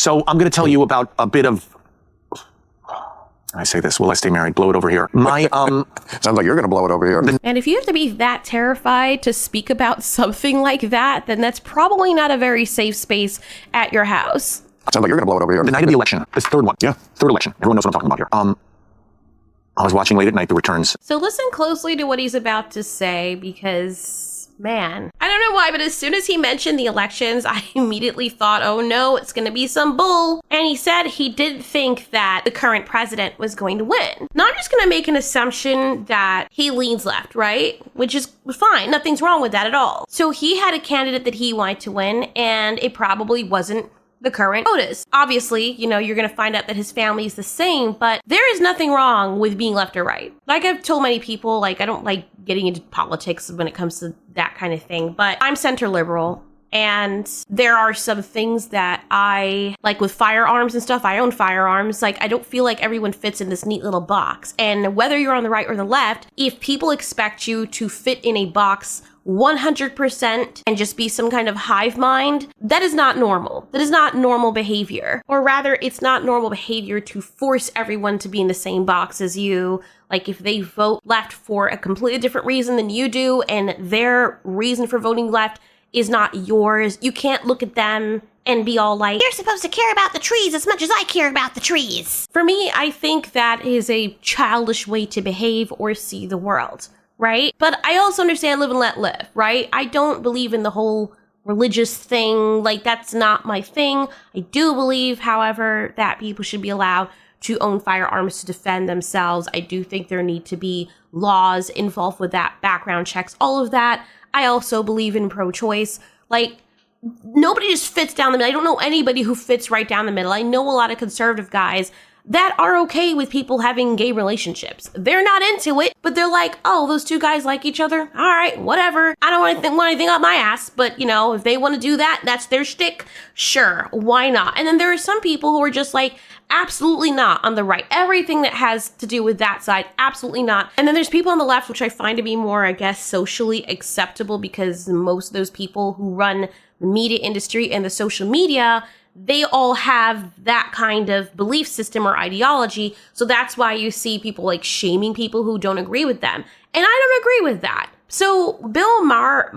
So I'm going to tell you about a bit of, I say this, will I stay married? Blow it over here. My, Sounds like you're going to blow it over here. And if you have to be that terrified to speak about something like that, then that's probably not a very safe space at your house. Sounds like you're going to blow it over here. The night of the election, this third one. Yeah. Third election. Everyone knows what I'm talking about here. I was watching late at night the returns. So listen closely to what he's about to say because, man, I don't know why, but as soon as he mentioned the elections, I immediately thought, oh no, it's going to be some bull. And he said he didn't think that the current president was going to win. Now I'm just going to make an assumption that he leans left, right? Which is fine. Nothing's wrong with that at all. So he had a candidate that he wanted to win, and it probably wasn't the current POTUS. Obviously, you know, you're going to find out that his family is the same, but there is nothing wrong with being left or right. Like I've told many people, like I don't like getting into politics when it comes to that kind of thing, but I'm center liberal. And there are some things that I like with firearms and stuff. I own firearms. Like, I don't feel like everyone fits in this neat little box. And whether you're on the right or the left, if people expect you to fit in a box 100% and just be some kind of hive mind, that is not normal. That is not normal behavior. Or rather, it's not normal behavior to force everyone to be in the same box as you. Like if they vote left for a completely different reason than you do, and their reason for voting left is not yours, you can't look at them and be all like, you're supposed to care about the trees as much as I care about the trees. For me, I think that is a childish way to behave or see the world. Right? But I also understand live and let live, right? I don't believe in the whole religious thing. Like, that's not my thing. I do believe, however, that people should be allowed to own firearms to defend themselves. I do think there need to be laws involved with that, background checks, all of that. I also believe in pro-choice. Like, nobody just fits down the middle. I don't know anybody who fits right down the middle. I know a lot of conservative guys that are okay with people having gay relationships. They're not into it, but they're like, oh, those two guys like each other? All right, whatever. I don't want anything up my ass, but, you know, if they want to do that, that's their shtick. Sure, why not? And then there are some people who are just like, absolutely not on the right. Everything that has to do with that side, absolutely not. And then there's people on the left, which I find to be more, I guess, socially acceptable, because most of those people who run the media industry and the social media, they all have that kind of belief system or ideology. So that's why you see people like shaming people who don't agree with them. And I don't agree with that. So Bill Maher,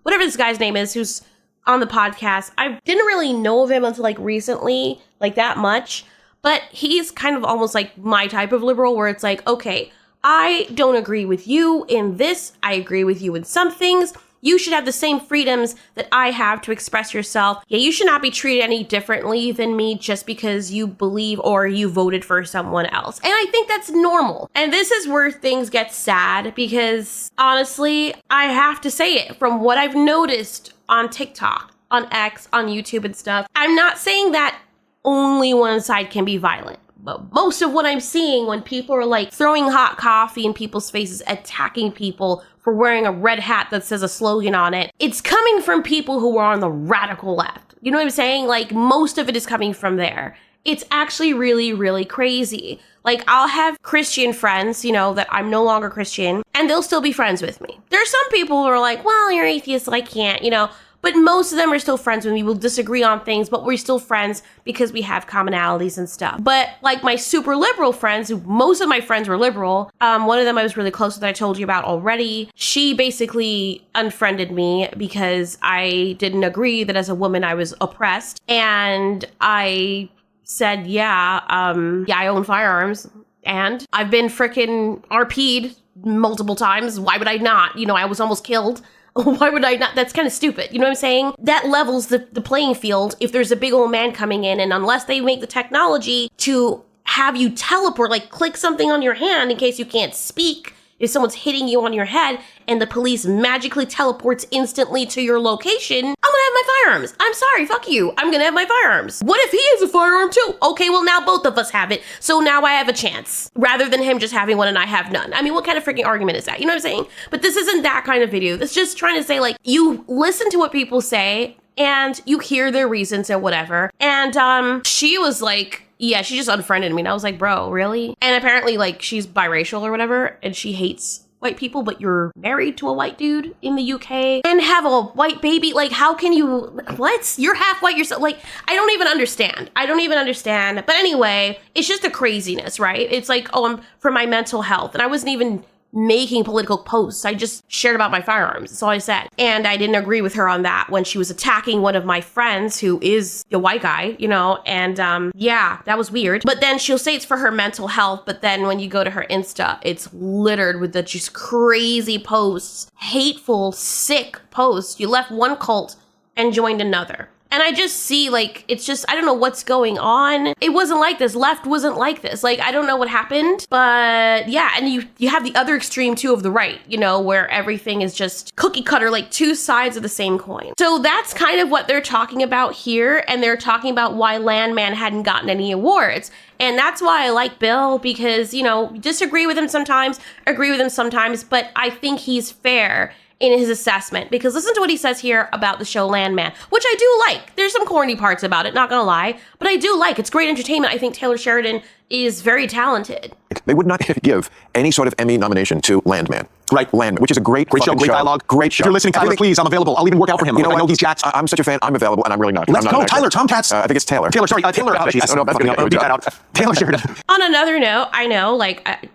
whatever this guy's name is, who's on the podcast, I didn't really know of him until like recently, like that much. But he's kind of almost like my type of liberal, where it's like, okay, I don't agree with you in this. I agree with you in some things. You should have the same freedoms that I have to express yourself. Yeah, you should not be treated any differently than me just because you believe or you voted for someone else. And I think that's normal. And this is where things get sad, because honestly, I have to say it, from what I've noticed on TikTok, on X, on YouTube and stuff, I'm not saying that only one side can be violent. But most of what I'm seeing when people are like throwing hot coffee in people's faces, attacking people for wearing a red hat that says a slogan on it, it's coming from people who are on the radical left. You know what I'm saying? Like, most of it is coming from there. It's actually really, really crazy. Like, I'll have Christian friends, you know, that I'm no longer Christian, and they'll still be friends with me. There are some people who are like, well, you're atheist, so I can't, you know. But most of them are still friends with me. We'll disagree on things, but we're still friends because we have commonalities and stuff. But like my super liberal friends, most of my friends were liberal. One of them I was really close with that I told you about already. She basically unfriended me because I didn't agree that as a woman I was oppressed. And I said, yeah, I own firearms. And I've been frickin' RP'd multiple times. Why would I not? You know, I was almost killed. Why would I not? That's kind of stupid. You know what I'm saying? That levels the playing field if there's a big old man coming in, and unless they make the technology to have you teleport, like click something on your hand in case you can't speak, if someone's hitting you on your head and the police magically teleports instantly to your location, I'm gonna have my firearms. I'm sorry, fuck you. I'm gonna have my firearms. What if he has a firearm too? Okay, well now both of us have it, so now I have a chance, rather than him just having one and I have none. I mean, what kind of freaking argument is that? You know what I'm saying? But this isn't that kind of video. It's just trying to say, like, you listen to what people say and you hear their reasons and whatever. And she was like, yeah, she just unfriended me. And I was like, bro, really? And apparently, like, she's biracial or whatever, and she hates white people, but you're married to a white dude in the UK and have a white baby. Like, how can you, what? You're half white yourself. Like, I don't even understand. But anyway, it's just a craziness, right? It's like, oh, I'm for my mental health. And I wasn't even making political posts. I just shared about my firearms. That's all I said. And I didn't agree with her on that when she was attacking one of my friends who is a white guy, you know, and yeah, that was weird. But then she'll say it's for her mental health, but then when you go to her Insta, it's littered with the just crazy posts, hateful, sick posts. You left one cult and joined another. And I just see, like, it's just, I don't know what's going on. It wasn't like this. Left wasn't like this. Like, I don't know what happened. But yeah, and you have the other extreme too of the right, you know, where everything is just cookie cutter, like two sides of the same coin. So that's kind of what they're talking about here. And they're talking about why Landman hadn't gotten any awards. And that's why I like Bill, because, you know, disagree with him sometimes, agree with him sometimes, but I think he's fair in his assessment, because listen to what he says here about the show Landman, which I do like. There's some corny parts about it, not gonna lie, but I do like. It's great entertainment. I think Taylor Sheridan is very talented. They would not give any sort of Emmy nomination to Landman. Right. Landman, which is a great show, great dialogue. Great show. If you're listening, Tyler, please, I'm available. I'll even work out for him. You know I know what? he's jacked. I'm such a fan. I'm available, and I'm really not. Let's I'm not go, an actor. Tyler, Tomcats. I think it's Taylor. Taylor, sorry, Taylor. Jesus. No, that's beat that out. Taylor Sheridan. On another note, I know, like,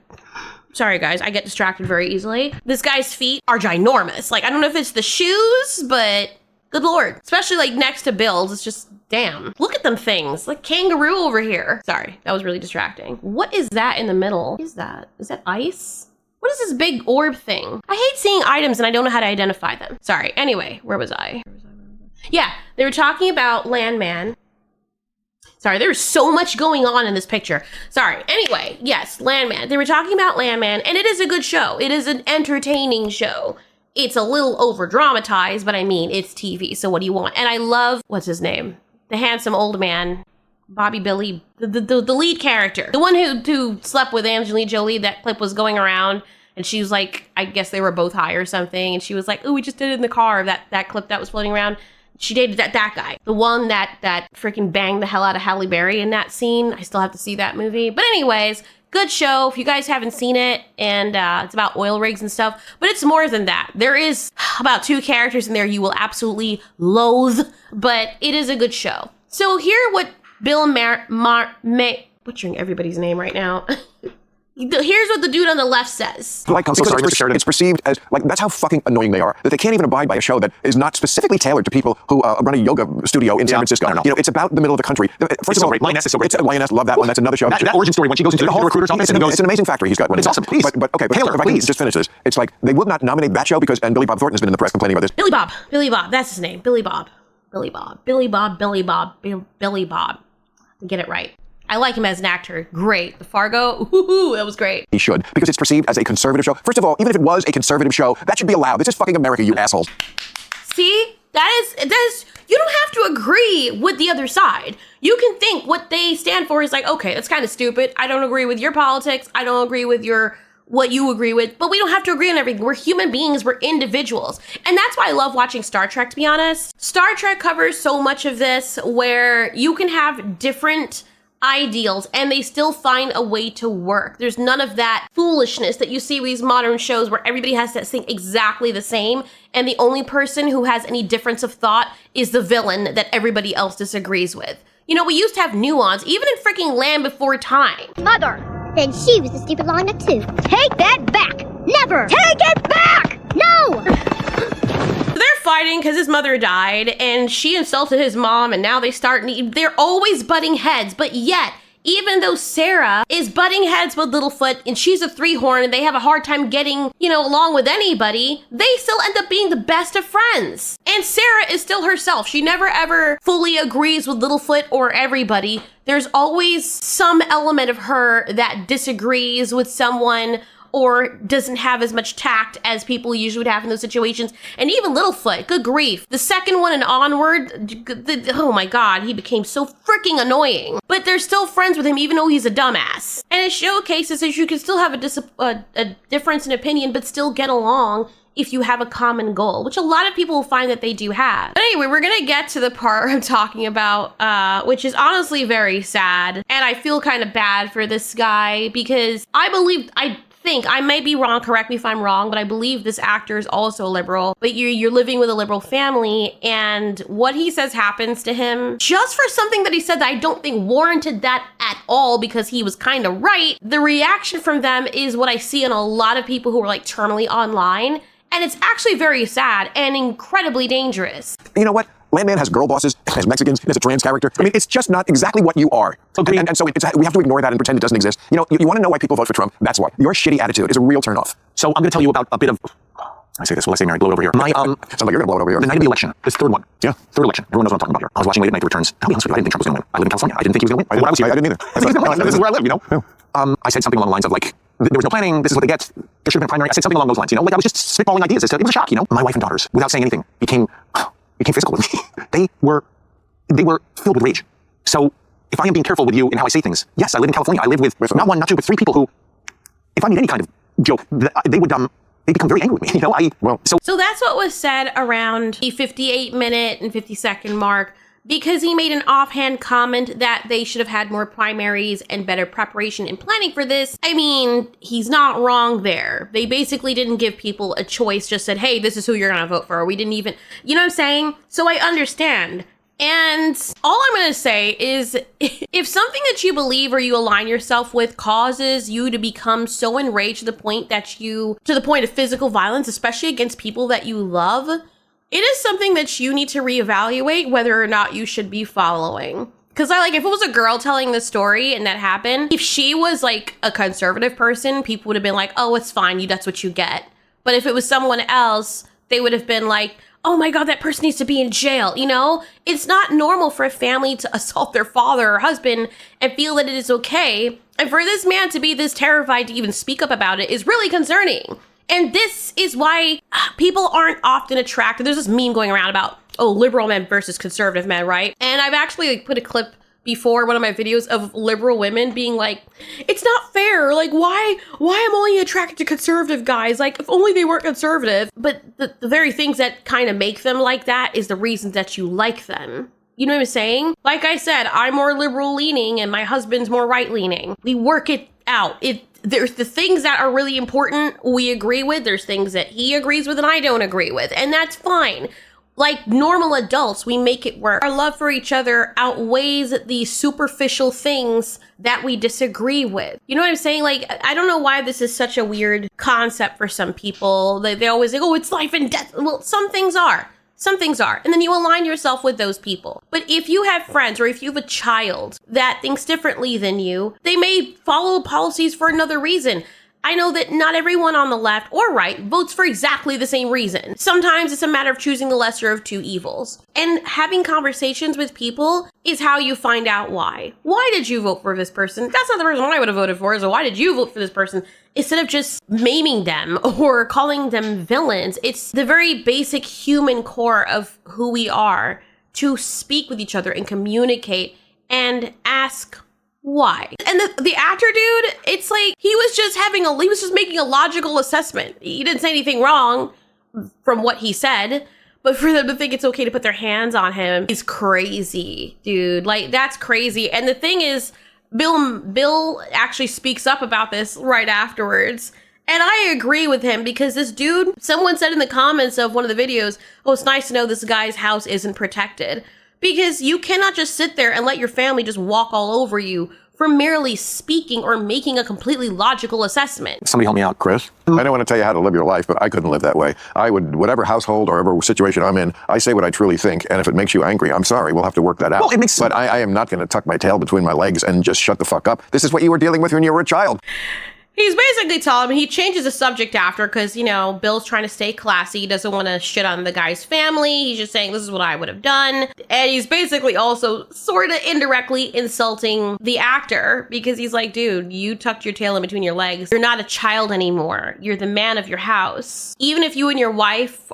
sorry guys, I get distracted very easily. This guy's feet are ginormous. Like, I don't know if it's the shoes, but good Lord. Especially like next to Bill's, it's just, damn. Look at them things, like kangaroo over here. Sorry, that was really distracting. What is that in the middle? What is that? Is that ice? What is this big orb thing? I hate seeing items and I don't know how to identify them. Sorry, anyway, where was I? Yeah, they were talking about Landman. Sorry, there's so much going on in this picture. Sorry. Anyway, yes, Landman. They were talking about Landman, and it is a good show. It is an entertaining show. It's a little over-dramatized, but I mean, it's TV, so what do you want? And I love, what's his name? The handsome old man, Bobby Billy, the lead character. The one who slept with Angelina Jolie. That clip was going around, and she was like, I guess they were both high or something, and she was like, oh, we just did it in the car, that clip that was floating around. She dated that guy, the one that freaking banged the hell out of Halle Berry in that scene. I still have to see that movie. But anyways, good show. If you guys haven't seen it, and it's about oil rigs and stuff, but it's more than that. There is about 2 characters in there you will absolutely loathe, but it is a good show. So here what Bill Maher, butchering everybody's name right now. Here's what the dude on the left says. Like, I'm so sorry, Mr. Sheridan. It's perceived as, like, that's how fucking annoying they are, that they can't even abide by a show that is not specifically tailored to people who run a yoga studio in San Francisco. I don't know. You know, it's about the middle of the country. First of all, great. Lioness is so great. It's Lioness, love that one. That's another show. That origin story when she goes into the recruiter's office and goes, it's an amazing factory he's got. It's awesome. Please. But okay, Taylor, if I can please. just finish this. It's like, they would not nominate that show because, and Billy Bob Thornton has been in the press complaining about this. Billy Bob, that's his name. Billy Bob. Get it right. I like him as an actor. Great. The Fargo, ooh, that was great. He should, because it's perceived as a conservative show. First of all, even if it was a conservative show, that should be allowed. This is fucking America, you assholes. See? That is, you don't have to agree with the other side. You can think what they stand for is like, okay, that's kind of stupid. I don't agree with your politics. I don't agree with what you agree with, but we don't have to agree on everything. We're human beings, we're individuals. And that's why I love watching Star Trek, to be honest. Star Trek covers so much of this where you can have different ideals and they still find a way to work. There's none of that foolishness that you see with these modern shows where everybody has to think exactly the same and the only person who has any difference of thought is the villain that everybody else disagrees with. You know, we used to have nuance, even in freaking Land Before Time. Mother! Then she was the stupid Lana too. Take that back! Never! Take it back! No! They're fighting because his mother died and she insulted his mom and now they're always butting heads, but yet, even though Sarah is butting heads with Littlefoot and she's a 3-horn and they have a hard time getting, along with anybody, they still end up being the best of friends. And Sarah is still herself. She never ever fully agrees with Littlefoot or everybody. There's always some element of her that disagrees with someone or doesn't have as much tact as people usually would have in those situations. And even Littlefoot, good grief. The second one and onward, oh my God, he became so freaking annoying. But they're still friends with him even though he's a dumbass. And it showcases that you can still have a difference in opinion, but still get along if you have a common goal, which a lot of people will find that they do have. But anyway, we're gonna get to the part I'm talking about, which is honestly very sad. And I feel kind of bad for this guy because I think, I may be wrong, correct me if I'm wrong, but I believe this actor is also liberal, but you're living with a liberal family, and what he says happens to him just for something that he said that I don't think warranted that at all, because he was kind of right. The reaction from them is what I see in a lot of people who are like terminally online, and it's actually very sad and incredibly dangerous. You know what? Landman has girl bosses, has Mexicans, has a trans character. I mean, it's just not exactly what you are. And so we have to ignore that and pretend it doesn't exist. You know, you want to know why people vote for Trump? That's why. Your shitty attitude is a real turnoff. So I'm going to tell you about a bit of... I say this, will I stay married? Blow it over here. Sounds like you're going to blow it over here. The night of the election, this third one. Yeah. Third election. Everyone knows what I'm talking about here. I was watching Late at Night The Returns. I'll be honest with you, I didn't think Trump was going to win. I live in California. I didn't think he was going to win. I didn't either. This is where I live, you know? Yeah. I said something along the lines of like, there was no planning, this is what they get. There should have been a primary. I said something along those lines, you know? Like I was just spitballing ideas. It was a shock, you know? My wife and daughters, without saying anything, became physical with me. They were filled with rage. So if I am being careful with you in how I say things, yes, I live in California. I live with not one, not two, but three people who, if I made any kind of joke, they would they become very angry with me. You know, So that's what was said around the 58-minute and 50-second mark, because he made an offhand comment that they should have had more primaries and better preparation and planning for this. I mean, he's not wrong there. They basically didn't give people a choice, just said, hey, this is who you're going to vote for. We didn't even, you know what I'm saying? So I understand. And all I'm going to say is, if something that you believe or you align yourself with causes you to become so enraged to the point of physical violence, especially against people that you love, it is something that you need to reevaluate whether or not you should be following. Because if it was a girl telling the story and that happened, if she was like a conservative person, people would have been like, oh, it's fine, that's what you get. But if it was someone else, they would have been like, oh my God, that person needs to be in jail. You know, it's not normal for a family to assault their father or husband and feel that it is okay. And for this man to be this terrified to even speak up about it is really concerning. And this is why people aren't often attracted. There's this meme going around about, liberal men versus conservative men, right? And I've actually put a clip before one of my videos of liberal women being like, it's not fair. Like, why I'm only attracted to conservative guys? Like, if only they weren't conservative. But the very things that kind of make them like that is the reasons that you like them. You know what I'm saying? Like I said, I'm more liberal leaning and my husband's more right leaning. We work it out. There's the things that are really important we agree with. There's things that he agrees with and I don't agree with. And that's fine. Like normal adults, we make it work. Our love for each other outweighs the superficial things that we disagree with. You know what I'm saying? Like, I don't know why this is such a weird concept for some people. They always say, oh, it's life and death. Well, some things are. Some things are. And then you align yourself with those people. But if you have friends or if you have a child that thinks differently than you, they may follow policies for another reason. I know that not everyone on the left or right votes for exactly the same reason. Sometimes it's a matter of choosing the lesser of two evils. And having conversations with people is how you find out why. Why did you vote for this person? That's not the person I would have voted for. So why did you vote for this person? Instead of just maiming them or calling them villains, it's the very basic human core of who we are to speak with each other and communicate and ask why. And the actor dude, it's like he was just making a logical assessment. He didn't say anything wrong from what he said, but for them to think it's okay to put their hands on him is crazy, dude. Like, that's crazy. And the thing is, Bill actually speaks up about this right afterwards. And I agree with him because this dude, someone said in the comments of one of the videos, oh, it's nice to know this guy's house isn't protected. Because you cannot just sit there and let your family just walk all over you for merely speaking or making a completely logical assessment. Somebody help me out. Chris, I don't want to tell you how to live your life, but I couldn't live that way. I would, whatever household or whatever situation I'm in, I say what I truly think. And if it makes you angry, I'm sorry, we'll have to work that out. Well, it makes But I am not going to tuck my tail between my legs and just shut the fuck up. This is what you were dealing with when you were a child. He's basically telling him, he changes the subject after because, you know, Bill's trying to stay classy. He doesn't want to shit on the guy's family. He's just saying, this is what I would have done. And he's basically also sort of indirectly insulting the actor because he's like, dude, you tucked your tail in between your legs. You're not a child anymore. You're the man of your house. Even if you and your wife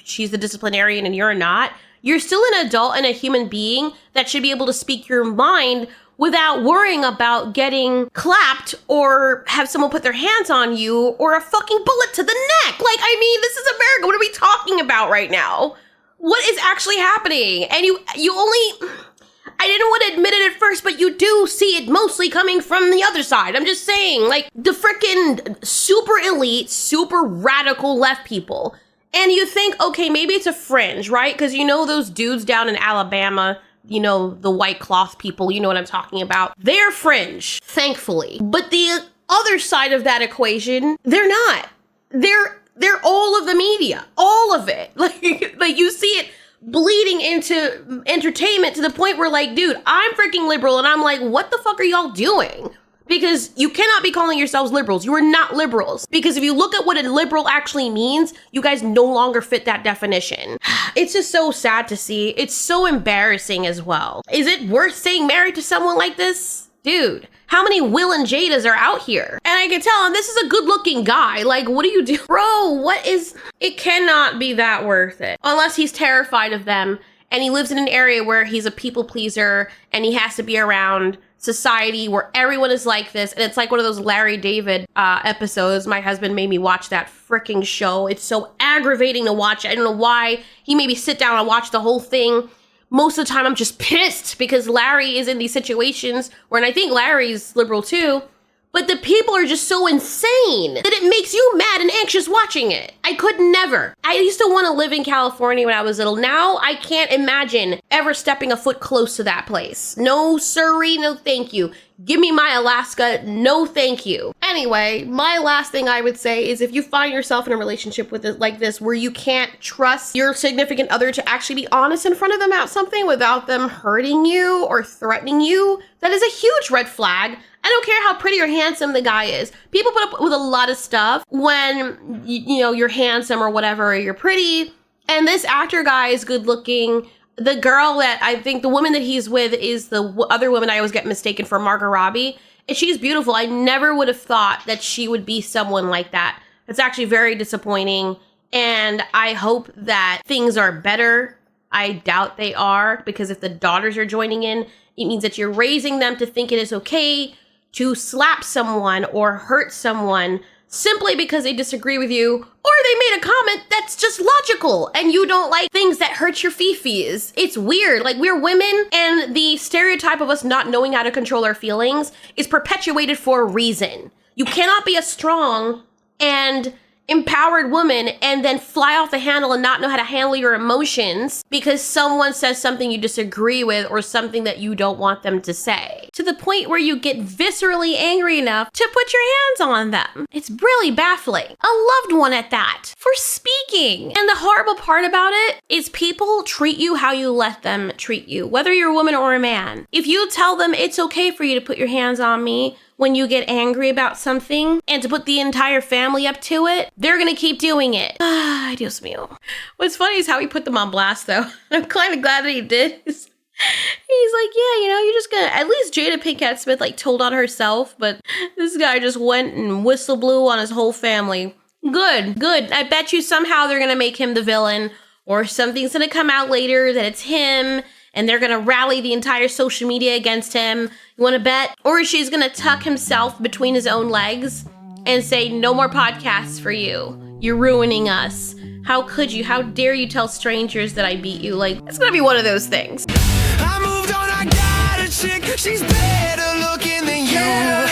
she's the disciplinarian and you're not, you're still an adult and a human being that should be able to speak your mind without worrying about getting clapped or have someone put their hands on you or a fucking bullet to the neck. Like, I mean, this is America. What are we talking about right now? What is actually happening? And you only, I didn't want to admit it at first course, but you do see it mostly coming from the other side. I'm just saying, like, the freaking super elite, super radical left people. And you think, okay, maybe it's a fringe, right? Because you know those dudes down in Alabama, you know, the white cloth people, you know what I'm talking about. They're fringe, thankfully. But the other side of that equation, they're not. They're all of the media, all of it. Like you see it bleeding into entertainment to the point where, like, dude, I'm freaking liberal, and I'm like, what the fuck are y'all doing? Because you cannot be calling yourselves liberals. You are not liberals. Because if you look at what a liberal actually means, you guys no longer fit that definition. It's just so sad to see. It's so embarrassing as well. Is it worth staying married to someone like this? Dude, how many Will and Jadas are out here? And I can tell him this is a good looking guy. Like, what do you do? Bro, what is... It cannot be that worth it. Unless he's terrified of them and he lives in an area where he's a people pleaser and he has to be around society where everyone is like this. And it's like one of those Larry David episodes. My husband made me watch that freaking show. It's so aggravating to watch. I don't know why. He made me sit down and watch the whole thing. Most of the time I'm just pissed because Larry is in these situations where, and I think Larry's liberal too, but the people are just so insane that it makes you mad and anxious watching it. I could never. I used to want to live in California when I was little. Now I can't imagine ever stepping a foot close to that place. No siree, no thank you. Give me my Alaska, no thank you. Anyway, my last thing I would say is if you find yourself in a relationship with it like this where you can't trust your significant other to actually be honest in front of them about something without them hurting you or threatening you, that is a huge red flag. I don't care how pretty or handsome the guy is. People put up with a lot of stuff when, you know, you're handsome or whatever, or you're pretty. And this actor guy is good looking. The girl that I think the woman that he's with is the other woman I always get mistaken for, Margot Robbie. And she's beautiful. I never would have thought that she would be someone like that. It's actually very disappointing. And I hope that things are better. I doubt they are, because if the daughters are joining in, it means that you're raising them to think it is okay to slap someone or hurt someone simply because they disagree with you, or they made a comment that's just logical and you don't like things that hurt your fifis. It's weird. Like, we're women, and the stereotype of us not knowing how to control our feelings is perpetuated for a reason. You cannot be a strong and empowered woman and then fly off the handle and not know how to handle your emotions because someone says something you disagree with or something that you don't want them to say, to the point where you get viscerally angry enough to put your hands on them. It's really baffling. A loved one at that, for speaking. And the horrible part about it is people treat you how you let them treat you, whether you're a woman or a man. If you tell them it's okay for you to put your hands on me when you get angry about something and to put the entire family up to it, they're gonna keep doing it. Dios mío. What's funny is how he put them on blast, though. I'm kind of glad that he did. He's like, yeah, you know, you're just gonna, at least Jada Pinkett Smith like told on herself, but this guy just went and whistle blew on his whole family. Good. I bet you somehow they're gonna make him the villain, or something's gonna come out later that it's him, and they're gonna rally the entire social media against him. You wanna bet? Or she's gonna tuck himself between his own legs and say, no more podcasts for you. You're ruining us. How could you? How dare you tell strangers that I beat you? Like, it's gonna be one of those things. I moved on, I got a chick, she's better looking than you.